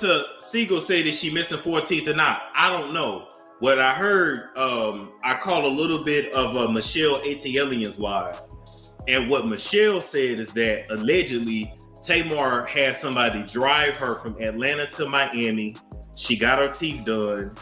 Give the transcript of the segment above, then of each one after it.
To Siegel say that she missing 4 teeth or not. I don't know. What I heard, I caught a little bit of Michelle ATLian's live. And what Michelle said is that allegedly Tamar had somebody drive her from Atlanta to Miami. She got her teeth done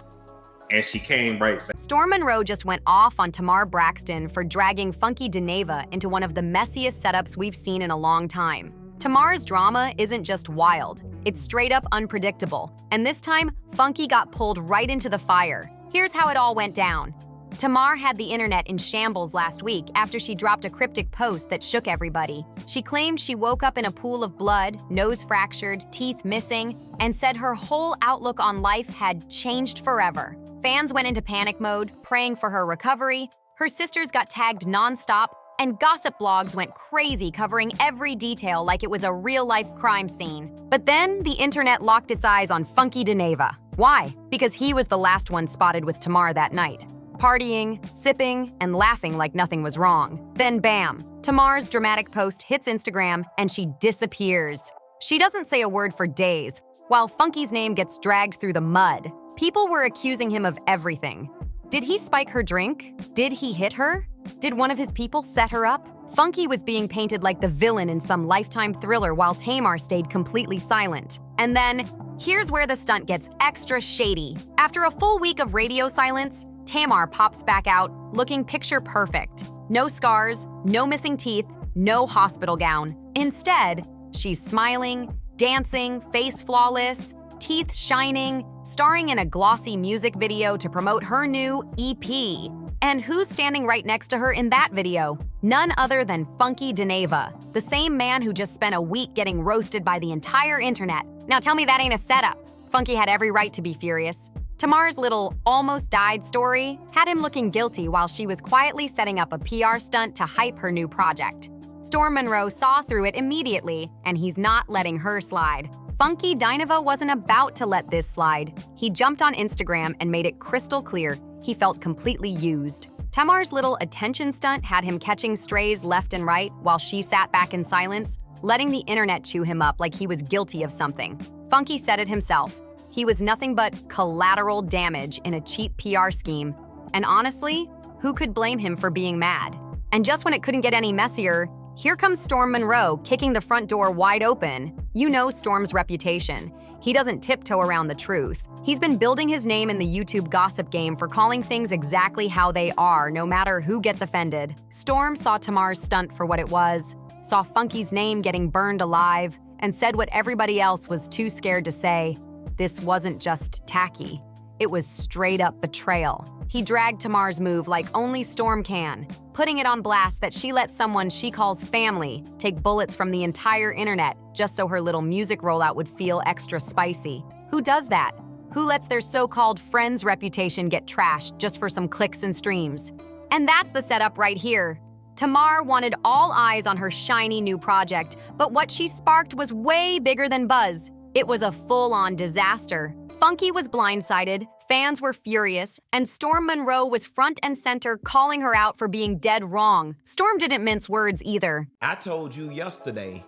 and she came right back. Storm Monroe just went off on Tamar Braxton for dragging Funky Dineva into one of the messiest setups we've seen in a long time. Tamar's drama isn't just wild, it's straight up unpredictable. And this time, Funky got pulled right into the fire. Here's how it all went down. Tamar had the internet in shambles last week after she dropped a cryptic post that shook everybody. She claimed she woke up in a pool of blood, nose fractured, teeth missing, and said her whole outlook on life had changed forever. Fans went into panic mode, praying for her recovery. Her sisters got tagged nonstop, and gossip blogs went crazy covering every detail like it was a real-life crime scene. But then the internet locked its eyes on Funky Dineva. Why? Because he was the last one spotted with Tamar that night. Partying, sipping, and laughing like nothing was wrong. Then bam, Tamar's dramatic post hits Instagram and she disappears. She doesn't say a word for days, while Funky's name gets dragged through the mud. People were accusing him of everything. Did he spike her drink? Did he hit her? Did one of his people set her up? Funky was being painted like the villain in some Lifetime thriller while Tamar stayed completely silent. And then, here's where the stunt gets extra shady. After a full week of radio silence, Tamar pops back out, looking picture perfect. No scars, no missing teeth, no hospital gown. Instead, she's smiling, dancing, face flawless, teeth shining, starring in a glossy music video to promote her new EP. And who's standing right next to her in that video? None other than Funky Dineva, the same man who just spent a week getting roasted by the entire internet. Now tell me that ain't a setup. Funky had every right to be furious. Tamar's little almost died story had him looking guilty while she was quietly setting up a PR stunt to hype her new project. Storm Monroe saw through it immediately, and he's not letting her slide. Funky Dineva wasn't about to let this slide. He jumped on Instagram and made it crystal clear he felt completely used. Tamar's little attention stunt had him catching strays left and right while she sat back in silence, letting the internet chew him up like he was guilty of something. Funky said it himself. He was nothing but collateral damage in a cheap PR scheme. And honestly, who could blame him for being mad? And just when it couldn't get any messier, here comes Storm Monroe kicking the front door wide open. You know Storm's reputation. He doesn't tiptoe around the truth. He's been building his name in the YouTube gossip game for calling things exactly how they are, no matter who gets offended. Storm saw Tamar's stunt for what it was, saw Funky's name getting burned alive, and said what everybody else was too scared to say. This wasn't just tacky. It was straight-up betrayal. He dragged Tamar's move like only Storm can, putting it on blast that she let someone she calls family take bullets from the entire internet just so her little music rollout would feel extra spicy. Who does that? Who lets their so-called friend's reputation get trashed just for some clicks and streams? And that's the setup right here. Tamar wanted all eyes on her shiny new project, but what she sparked was way bigger than buzz. It was a full-on disaster. Funky was blindsided, fans were furious, and Storm Monroe was front and center calling her out for being dead wrong. Storm didn't mince words either. I told you yesterday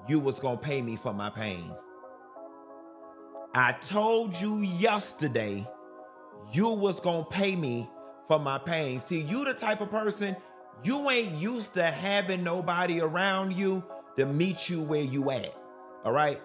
you was gonna pay me for my pain. I told you yesterday you was gonna pay me for my pain. See, you the type of person, you ain't used to having nobody around you to meet you where you at, all right?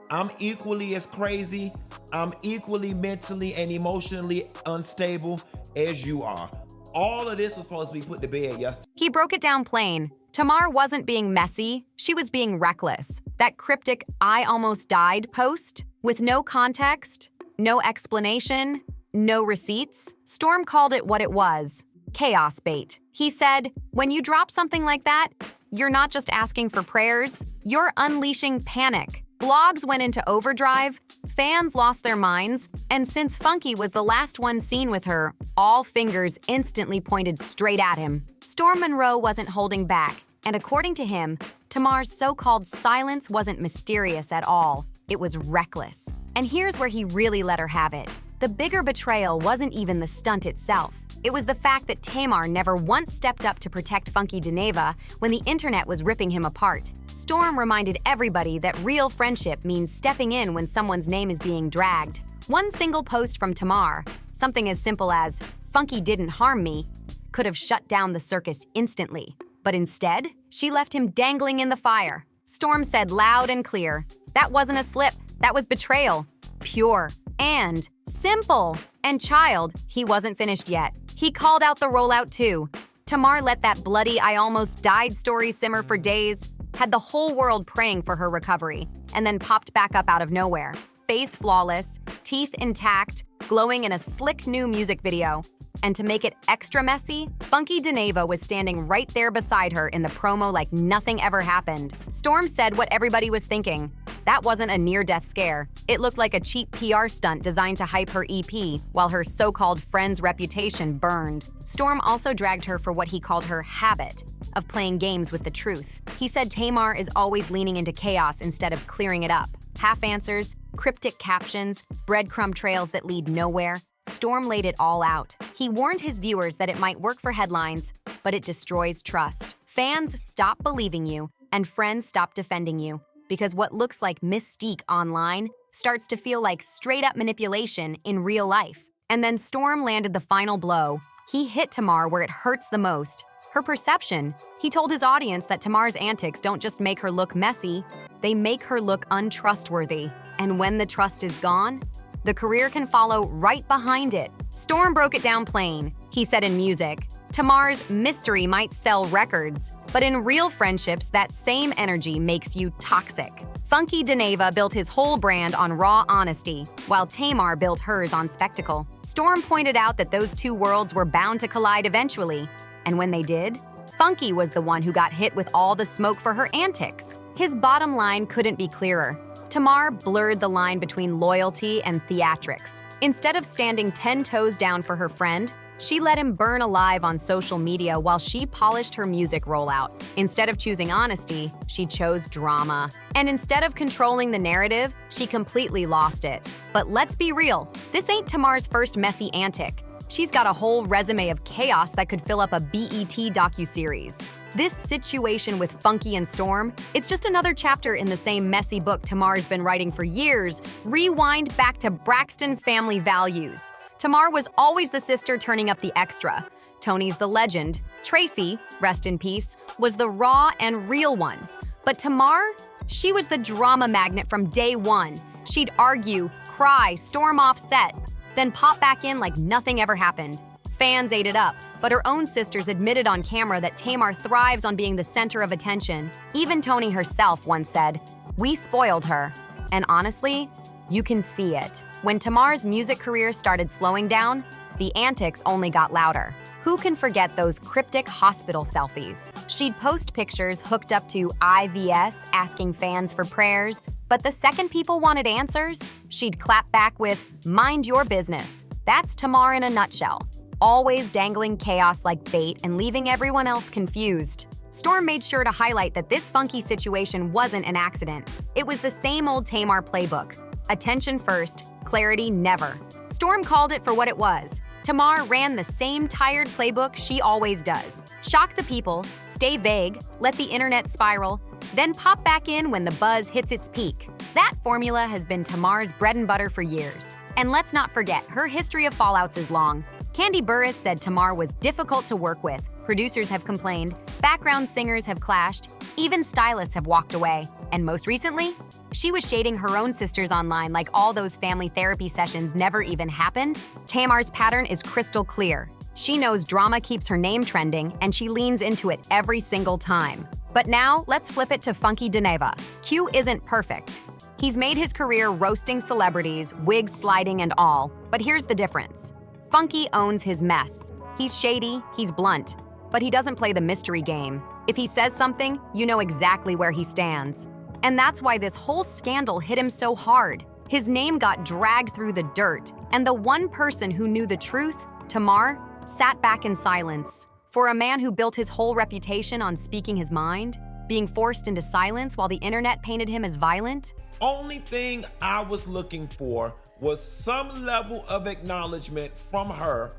I'm equally as crazy, I'm equally mentally and emotionally unstable as you are. All of this was supposed to be put to bed yesterday. He broke it down plain. Tamar wasn't being messy, she was being reckless. That cryptic "I almost died" post, with no context, no explanation, no receipts, Storm called it what it was: chaos bait. He said, when you drop something like that, you're not just asking for prayers, you're unleashing panic. Blogs went into overdrive, fans lost their minds, and since Funky was the last one seen with her, all fingers instantly pointed straight at him. Storm Monroe wasn't holding back, and according to him, Tamar's so-called silence wasn't mysterious at all. It was reckless. And here's where he really let her have it. The bigger betrayal wasn't even the stunt itself. It was the fact that Tamar never once stepped up to protect Funky Dineva when the internet was ripping him apart. Storm reminded everybody that real friendship means stepping in when someone's name is being dragged. One single post from Tamar, something as simple as, "Funky didn't harm me," could have shut down the circus instantly. But instead, she left him dangling in the fire. Storm said loud and clear, "That wasn't a slip, that was betrayal. Pure and simple." And child, he wasn't finished yet. He called out the rollout too. Tamar let that bloody "I almost died" story simmer for days, had the whole world praying for her recovery, and then popped back up out of nowhere. Face flawless, teeth intact, glowing in a slick new music video. And to make it extra messy, Funky Dineva was standing right there beside her in the promo like nothing ever happened. Storm said what everybody was thinking. That wasn't a near-death scare. It looked like a cheap PR stunt designed to hype her EP, while her so-called friend's reputation burned. Storm also dragged her for what he called her habit of playing games with the truth. He said Tamar is always leaning into chaos instead of clearing it up. Half answers, cryptic captions, breadcrumb trails that lead nowhere. Storm laid it all out. He warned his viewers that it might work for headlines, but it destroys trust. Fans stop believing you, and friends stop defending you, because what looks like mystique online starts to feel like straight-up manipulation in real life. And then Storm landed the final blow. He hit Tamar where it hurts the most, her perception. He told his audience that Tamar's antics don't just make her look messy, they make her look untrustworthy. And when the trust is gone, the career can follow right behind it. Storm broke it down plain. He said in music, Tamar's mystery might sell records, but in real friendships, that same energy makes you toxic. Funky Dineva built his whole brand on raw honesty, while Tamar built hers on spectacle. Storm pointed out that those two worlds were bound to collide eventually, and when they did, Funky was the one who got hit with all the smoke for her antics. His bottom line couldn't be clearer. Tamar blurred the line between loyalty and theatrics. Instead of standing 10 toes down for her friend, she let him burn alive on social media while she polished her music rollout. Instead of choosing honesty, she chose drama. And instead of controlling the narrative, she completely lost it. But let's be real, this ain't Tamar's first messy antic. She's got a whole resume of chaos that could fill up a BET docuseries. This situation with Funky and Storm, it's just another chapter in the same messy book Tamar's been writing for years. Rewind back to Braxton family values. Tamar was always the sister turning up the extra. Tony's the legend. Tracy, rest in peace, was the raw and real one. But Tamar, she was the drama magnet from day one. She'd argue, cry, storm off set, then pop back in like nothing ever happened. Fans ate it up, but her own sisters admitted on camera that Tamar thrives on being the center of attention. Even Tony herself once said, "We spoiled her." And honestly, you can see it. When Tamar's music career started slowing down, the antics only got louder. Who can forget those cryptic hospital selfies? She'd post pictures hooked up to IVS asking fans for prayers, but the second people wanted answers, she'd clap back with, "Mind your business." That's Tamar in a nutshell. Always dangling chaos like bait and leaving everyone else confused. Storm made sure to highlight that this funky situation wasn't an accident. It was the same old Tamar playbook. Attention first, clarity never. Storm called it for what it was. Tamar ran the same tired playbook she always does. Shock the people, stay vague, let the internet spiral, then pop back in when the buzz hits its peak. That formula has been Tamar's bread and butter for years. And let's not forget, her history of fallouts is long. Candy Burris said Tamar was difficult to work with. Producers have complained, background singers have clashed, even stylists have walked away. And most recently, she was shading her own sisters online like all those family therapy sessions never even happened. Tamar's pattern is crystal clear. She knows drama keeps her name trending, and she leans into it every single time. But now, let's flip it to Funky Dineva. Q isn't perfect. He's made his career roasting celebrities, wigs sliding and all. But here's the difference. Funky owns his mess. He's shady, he's blunt, but he doesn't play the mystery game. If he says something, you know exactly where he stands. And that's why this whole scandal hit him so hard. His name got dragged through the dirt, and the one person who knew the truth, Tamar, sat back in silence. For a man who built his whole reputation on speaking his mind, being forced into silence while the internet painted him as violent, Only thing I was looking for was some level of acknowledgement from her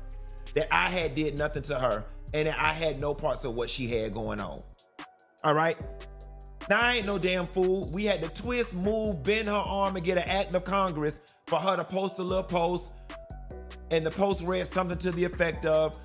that I had did nothing to her and that I had no parts of what she had going on. All right? Now, I ain't no damn fool. We had to twist, move, bend her arm and get an act of Congress for her to post a little post. And the post read something to the effect of,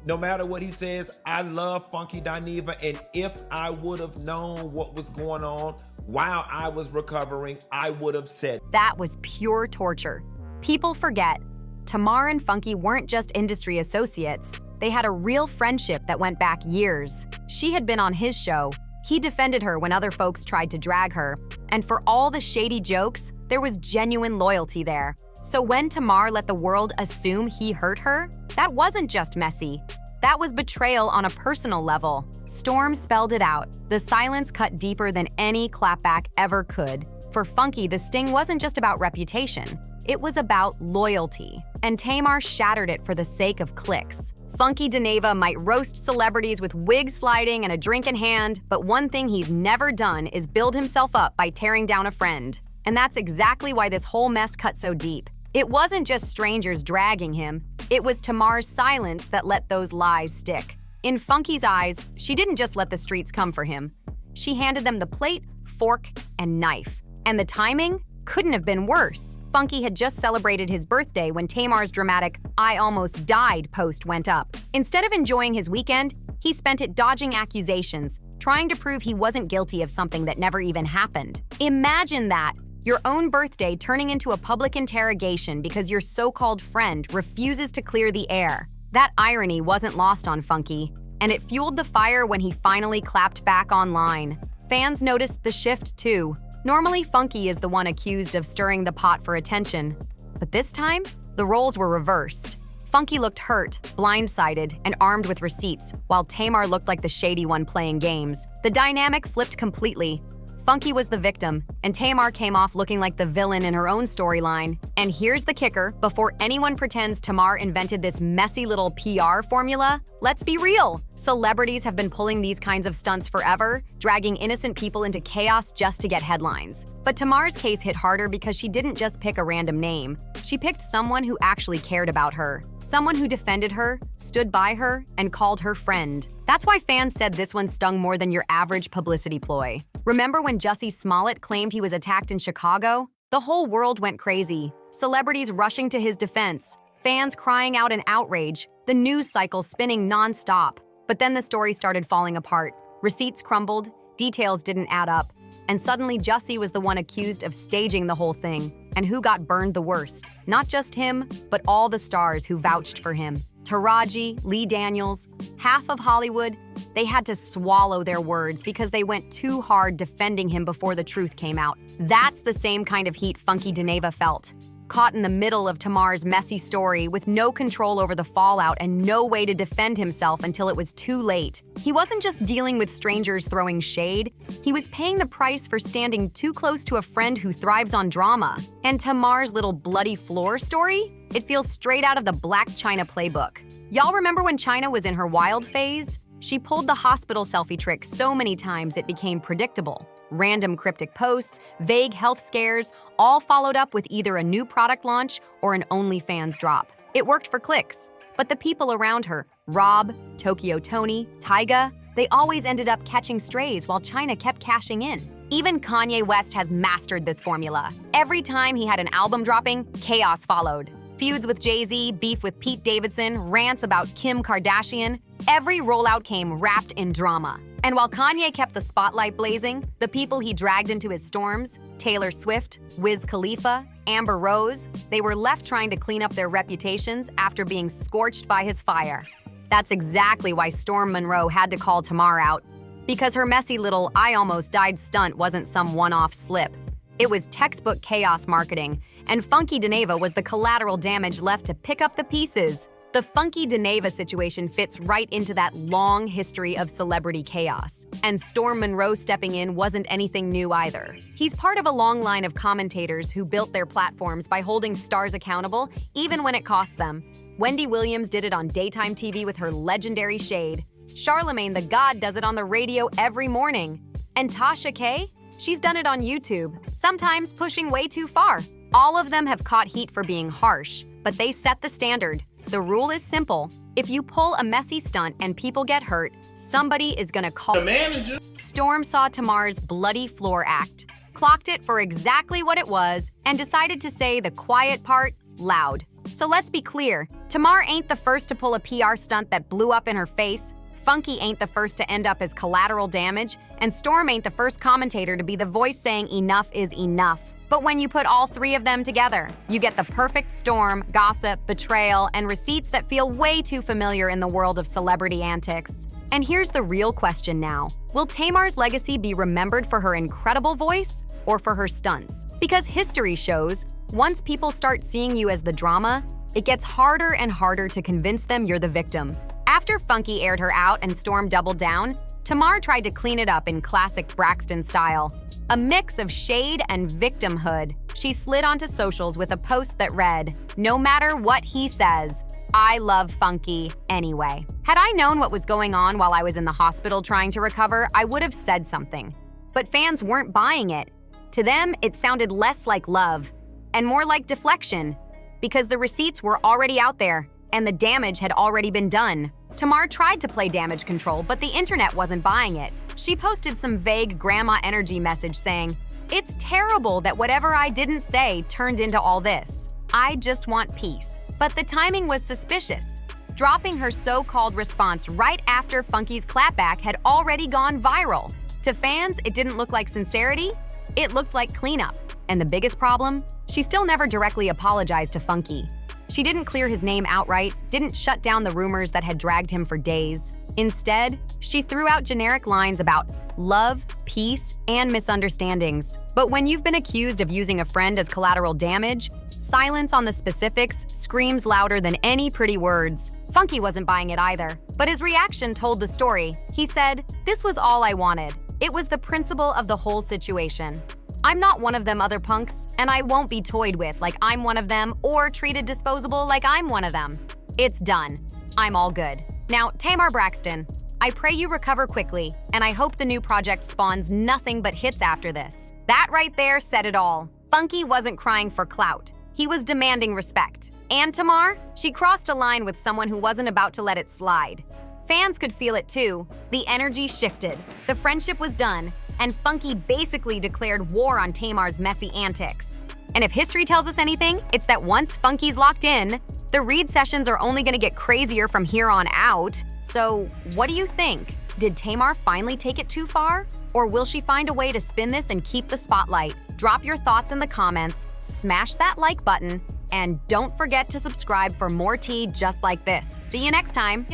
no matter what he says, I love Funky Dineva. And if I would have known what was going on while I was recovering, I would have said. That was pure torture. People forget, Tamar and Funky weren't just industry associates. They had a real friendship that went back years. She had been on his show. He defended her when other folks tried to drag her. And for all the shady jokes, there was genuine loyalty there. So when Tamar let the world assume he hurt her, that wasn't just messy. That was betrayal on a personal level. Storm spelled it out. The silence cut deeper than any clapback ever could. For Funky, the sting wasn't just about reputation. It was about loyalty. And Tamar shattered it for the sake of clicks. Funky Dineva might roast celebrities with wig sliding and a drink in hand, but one thing he's never done is build himself up by tearing down a friend. And that's exactly why this whole mess cut so deep. It wasn't just strangers dragging him. It was Tamar's silence that let those lies stick. In Funky's eyes, she didn't just let the streets come for him. She handed them the plate, fork, and knife. And the timing couldn't have been worse. Funky had just celebrated his birthday when Tamar's dramatic "I almost died" post went up. Instead of enjoying his weekend, he spent it dodging accusations, trying to prove he wasn't guilty of something that never even happened. Imagine that. Your own birthday turning into a public interrogation because your so-called friend refuses to clear the air. That irony wasn't lost on Funky, and it fueled the fire when he finally clapped back online. Fans noticed the shift too. Normally, Funky is the one accused of stirring the pot for attention. But this time, the roles were reversed. Funky looked hurt, blindsided, and armed with receipts, while Tamar looked like the shady one playing games. The dynamic flipped completely. Funky was the victim, and Tamar came off looking like the villain in her own storyline. And here's the kicker, before anyone pretends Tamar invented this messy little PR formula, let's be real. Celebrities have been pulling these kinds of stunts forever, dragging innocent people into chaos just to get headlines. But Tamar's case hit harder because she didn't just pick a random name. She picked someone who actually cared about her. Someone who defended her, stood by her, and called her friend. That's why fans said this one stung more than your average publicity ploy. Remember when Jussie Smollett claimed he was attacked in Chicago? The whole world went crazy. Celebrities rushing to his defense, fans crying out in outrage, the news cycle spinning nonstop. But then the story started falling apart. Receipts crumbled, details didn't add up, and suddenly Jussie was the one accused of staging the whole thing. And who got burned the worst? Not just him, but all the stars who vouched for him. Taraji, Lee Daniels, half of Hollywood, they had to swallow their words because they went too hard defending him before the truth came out. That's the same kind of heat Funky Dineva felt. Caught in the middle of Tamar's messy story with no control over the fallout and no way to defend himself until it was too late. He wasn't just dealing with strangers throwing shade, he was paying the price for standing too close to a friend who thrives on drama. And Tamar's little bloody floor story? It feels straight out of the Black China playbook. Y'all remember when China was in her wild phase? She pulled the hospital selfie trick so many times it became predictable. Random cryptic posts, vague health scares, all followed up with either a new product launch or an OnlyFans drop. It worked for clicks, but the people around her, Rob, Tokyo Tony, Tyga, they always ended up catching strays while China kept cashing in. Even Kanye West has mastered this formula. Every time he had an album dropping, chaos followed. Feuds with Jay-Z, beef with Pete Davidson, rants about Kim Kardashian. Every rollout came wrapped in drama. And while Kanye kept the spotlight blazing, the people he dragged into his storms, Taylor Swift, Wiz Khalifa, Amber Rose, they were left trying to clean up their reputations after being scorched by his fire. That's exactly why Storm Monroe had to call Tamar out. Because her messy little "I almost died" stunt wasn't some one-off slip. It was textbook chaos marketing, and Funky Dineva was the collateral damage left to pick up the pieces. The Funky Dineva situation fits right into that long history of celebrity chaos. And Storm Monroe stepping in wasn't anything new either. He's part of a long line of commentators who built their platforms by holding stars accountable, even when it cost them. Wendy Williams did it on daytime TV with her legendary shade. Charlemagne the God does it on the radio every morning. And Tasha K? She's done it on YouTube, sometimes pushing way too far. All of them have caught heat for being harsh, but they set the standard. The rule is simple. If you pull a messy stunt and people get hurt, somebody is gonna call The manager. Storm saw Tamar's bloody floor act, clocked it for exactly what it was, and decided to say the quiet part loud. So let's be clear, Tamar ain't the first to pull a PR stunt that blew up in her face, Funky ain't the first to end up as collateral damage, and Storm ain't the first commentator to be the voice saying enough is enough. But when you put all three of them together, you get the perfect storm, gossip, betrayal, and receipts that feel way too familiar in the world of celebrity antics. And here's the real question now. Will Tamar's legacy be remembered for her incredible voice or for her stunts? Because history shows, once people start seeing you as the drama, it gets harder and harder to convince them you're the victim. After Funky aired her out and Storm doubled down, Tamar tried to clean it up in classic Braxton style. A mix of shade and victimhood, she slid onto socials with a post that read, "No matter what he says, I love Funky anyway." Had I known what was going on while I was in the hospital trying to recover, I would have said something. But fans weren't buying it. To them, it sounded less like love and more like deflection, because the receipts were already out there and the damage had already been done. Tamar tried to play damage control, but the internet wasn't buying it. She posted some vague grandma energy message saying, "It's terrible that whatever I didn't say turned into all this. I just want peace." But the timing was suspicious. Dropping her so-called response right after Funky's clapback had already gone viral. To fans, it didn't look like sincerity, it looked like cleanup. And the biggest problem? She still never directly apologized to Funky. She didn't clear his name outright, didn't shut down the rumors that had dragged him for days. Instead, she threw out generic lines about love, peace, and misunderstandings. But when you've been accused of using a friend as collateral damage, silence on the specifics screams louder than any pretty words. Funky wasn't buying it either, but his reaction told the story. He said, "This was all I wanted. It was the principle of the whole situation. I'm not one of them other punks, and I won't be toyed with like I'm one of them or treated disposable like I'm one of them. It's done. I'm all good." Now, Tamar Braxton, I pray you recover quickly, and I hope the new project spawns nothing but hits after this. That right there said it all. Funky wasn't crying for clout. He was demanding respect. And Tamar, she crossed a line with someone who wasn't about to let it slide. Fans could feel it too. The energy shifted. The friendship was done, and Funky basically declared war on Tamar's messy antics. And if history tells us anything, it's that once Funky's locked in, the read sessions are only gonna get crazier from here on out. So, what do you think? Did Tamar finally take it too far? Or will she find a way to spin this and keep the spotlight? Drop your thoughts in the comments, smash that like button, and don't forget to subscribe for more tea just like this. See you next time.